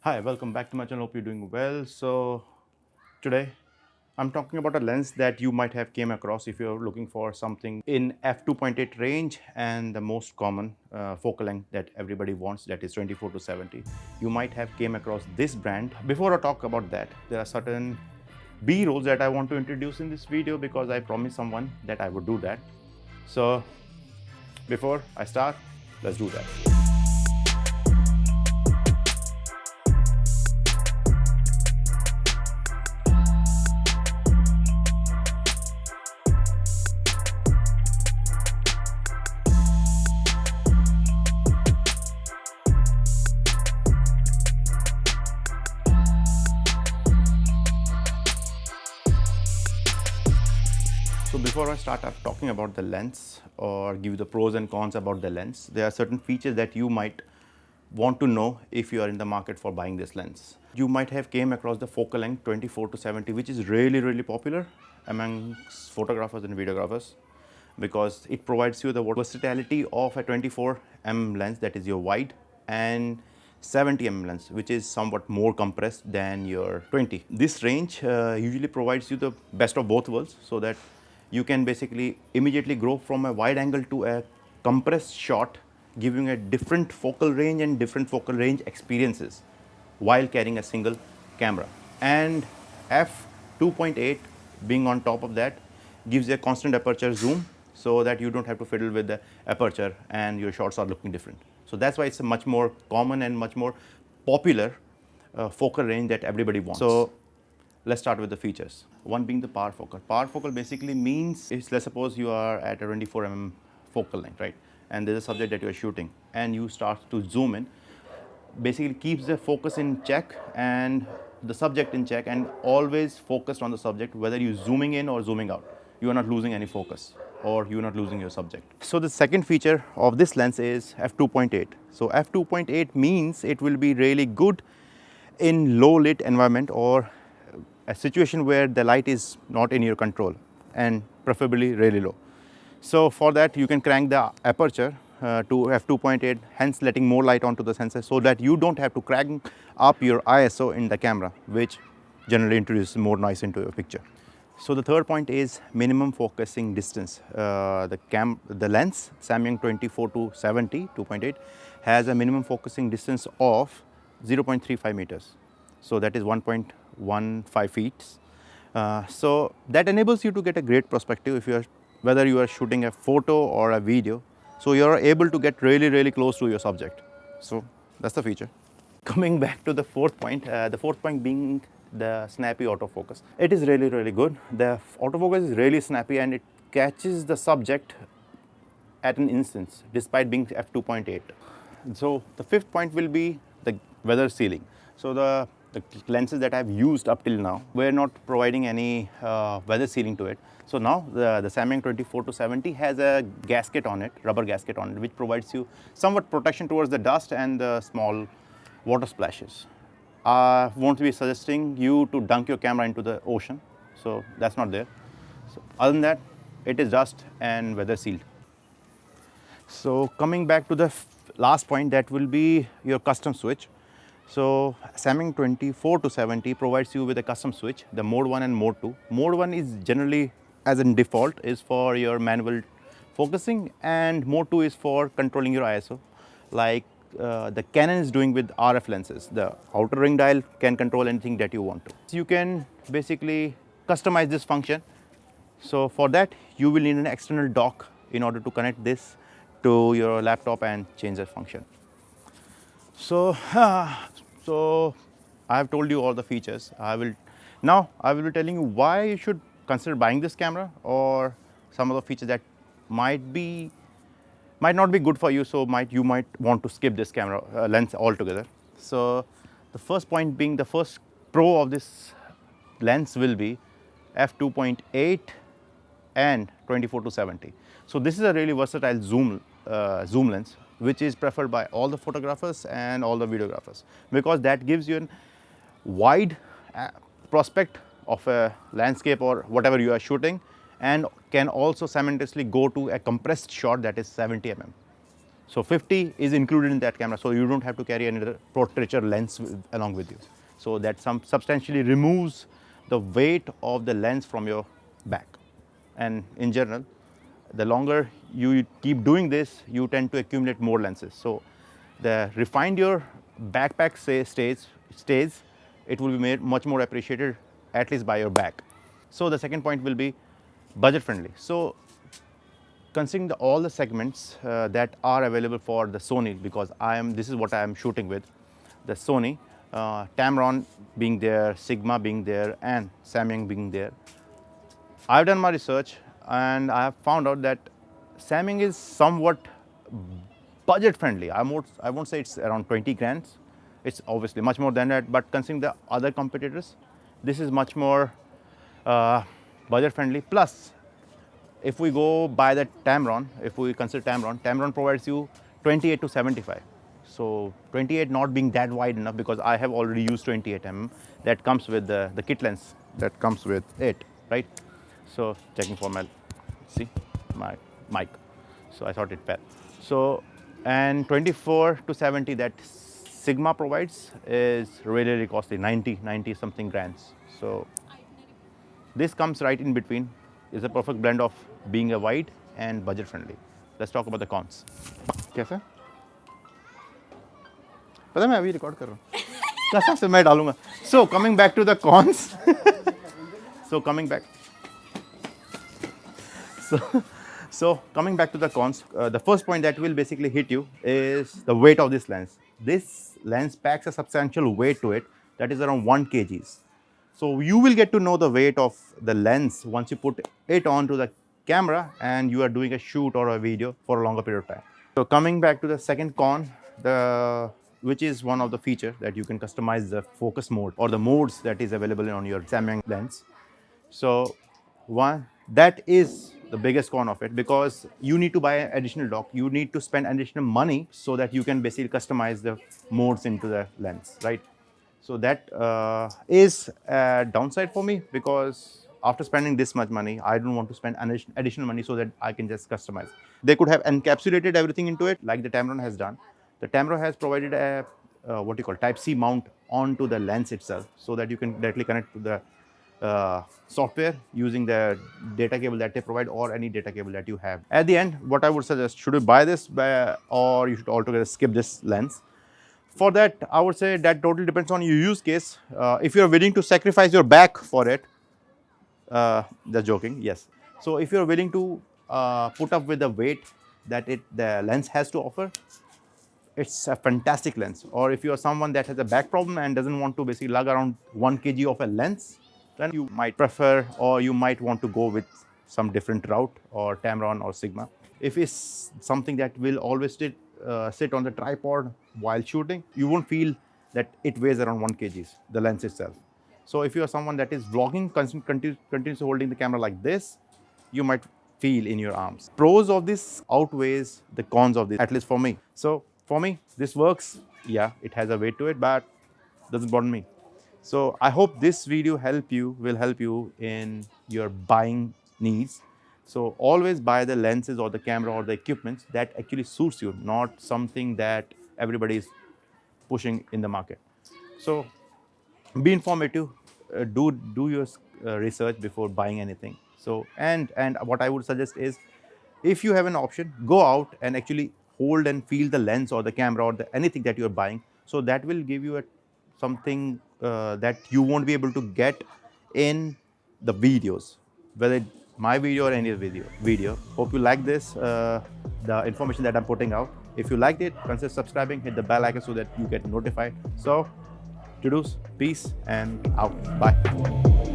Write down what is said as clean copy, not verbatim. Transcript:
Hi, welcome back to my channel. Hope you're doing well. So today I'm talking about a lens that you might have came across if you're looking for something in f2.8 range and the most common focal length that everybody wants, that is 24 to 70. You might have came across this brand. Before I talk about that, there are certain B-rolls that I want to introduce in this video because I promised someone that I would do that. So before I start, let's do that. So before I start talking about the lens or give you the pros and cons about the lens, there are certain features that you might want to know if you are in the market for buying this lens. You might have came across the focal length 24 to 70, which is really popular amongst photographers and videographers because it provides you the versatility of a 24mm lens, that is your wide, and 70mm lens, which is somewhat more compressed than your 20. This range usually provides you the best of both worlds, so that you can basically immediately grow from a wide angle to a compressed shot, giving a different focal range and different focal range experiences while carrying a single camera. And f2.8 being on top of that gives a constant aperture zoom, so that you don't have to fiddle with the aperture and your shots are looking different. So that's why it's a much more common and much more popular focal range that everybody wants. So let's start with the features. One being the power focal. Power focal basically means, let's suppose you are at a 24mm focal length, right? And there's a subject that you are shooting and you start to zoom in. Basically keeps the focus in check and the subject in check, and always focused on the subject, whether you're zooming in or zooming out. You are not losing any focus or you're not losing your subject. So the second feature of this lens is f2.8. So f2.8 means it will be really good in low lit environment or a situation where the light is not in your control and preferably really low. So for that you can crank the aperture to f2.8, hence letting more light onto the sensor, so that you don't have to crank up your ISO in the camera, which generally introduces more noise into your picture. So the third point is minimum focusing distance. The lens Samyang 24 to 70 2.8 has a minimum focusing distance of 0.35 meters. So that is 1.15 feet. So that enables you to get a great perspective if you are, whether you are shooting a photo or a video. So you are able to get really close to your subject. So that's the feature. Coming back to the fourth point being the snappy autofocus. It is really good. The autofocus is really snappy and it catches the subject at an instance despite being f2.8. So the fifth point will be the weather sealing. So the lenses that I've used up till now were not providing any weather sealing to it. So now the Samyang 24 to 70 has a gasket on it, rubber gasket on it, which provides you somewhat protection towards the dust and the small water splashes. I won't be suggesting you to dunk your camera into the ocean, so that's not there. So other than that, it is dust and weather sealed. So coming back to the last point, that will be your custom switch. So Samyang 24 to 70 provides you with a custom switch, the mode 1 and mode 2. Mode 1 is generally, as in default, is for your manual focusing, and mode 2 is for controlling your ISO, like the Canon is doing with RF lenses. The outer ring dial can control anything that you want to. So you can basically customize this function. So for that you will need an external dock in order to connect this to your laptop and change the function. So I have told you all the features. Now I will be telling you why you should consider buying this camera, or some of the features that might not be good for you, so you might want to skip this camera lens altogether. So the first point being, the first pro of this lens will be f2.8 and 24 to 70. So this is a really versatile zoom lens, which is preferred by all the photographers and all the videographers, because that gives you a wide prospect of a landscape or whatever you are shooting, and can also simultaneously go to a compressed shot that is 70 mm. So 50 is included in that camera, so you don't have to carry another portraiture lens along with you. So that substantially removes the weight of the lens from your back. And in general, the longer you keep doing this, you tend to accumulate more lenses. So the refined your backpack stays, it will be made much more appreciated, at least by your back. So the second point will be budget friendly. So considering all the segments that are available for the Sony, because this is what I am shooting with, the Sony, Tamron being there, Sigma being there, and Samyang being there. I've done my research and I have found out that Samyang is somewhat budget friendly. I won't say it's around 20 grand. It's obviously much more than that, but considering the other competitors, this is much more budget friendly. Plus, if we go by the Tamron, if we consider Tamron provides you 28 to 75. So 28 not being that wide enough, because I have already used 28 mm that comes with the kit lens that comes with it, right? So checking for my mic. So I thought it fell. So, and 24 to 70 that Sigma provides is really costly, 90 something grands. So this comes right in between. It's a perfect blend of being a wide and budget friendly. Let's talk about the cons. कैसा? पता है मैं अभी record कर रहा हूँ. कसम से मैं डालूंगा. So coming back to the cons. So coming back to the cons, the first point that will basically hit you is the weight of this lens. This lens packs a substantial weight to it, that is around 1 kg. So you will get to know the weight of the lens once you put it onto the camera and you are doing a shoot or a video for a longer period of time. So coming back to the second con, which is one of the features that you can customize the focus mode or the modes that is available on your Samyang lens. So that is the biggest con of it, because you need to buy an additional dock. You need to spend additional money so that you can basically customize the modes into the lens, right? So that is a downside for me, because after spending this much money, I don't want to spend additional money so that I can just customize. They could have encapsulated everything into it like the Tamron has done. The Tamron has provided a Type-C mount onto the lens itself, so that you can directly connect to the software using the data cable that they provide or any data cable that you have. At the end, what I would suggest, should you buy this or you should altogether skip this lens? For that, I would say that totally depends on your use case. If you are willing to sacrifice your back for it, just joking, yes. So if you are willing to put up with the weight that the lens has to offer, it's a fantastic lens. Or if you are someone that has a back problem and doesn't want to basically lug around 1 kg of a lens, then you might prefer or you might want to go with some different route, or Tamron or Sigma. If it's something that will always sit on the tripod while shooting, you won't feel that it weighs around 1 kg, the lens itself. So if you are someone that is vlogging, continuously holding the camera like this, you might feel in your arms. Pros of this outweighs the cons of this, at least for me. So for me, this works. Yeah, it has a weight to it, but doesn't bother me. So I hope this video will help you in your buying needs. So always buy the lenses or the camera or the equipment that actually suits you, not something that everybody is pushing in the market. So be informative, do your research before buying anything. So and what I would suggest is, if you have an option, go out and actually hold and feel the lens or the camera or anything that you are buying. So that will give you something that you won't be able to get in the videos, whether my video or any video. Hope you like this, the information that I'm putting out. If you liked it, consider subscribing, hit the bell icon so that you get notified. So, to-dos, peace, and out. Bye.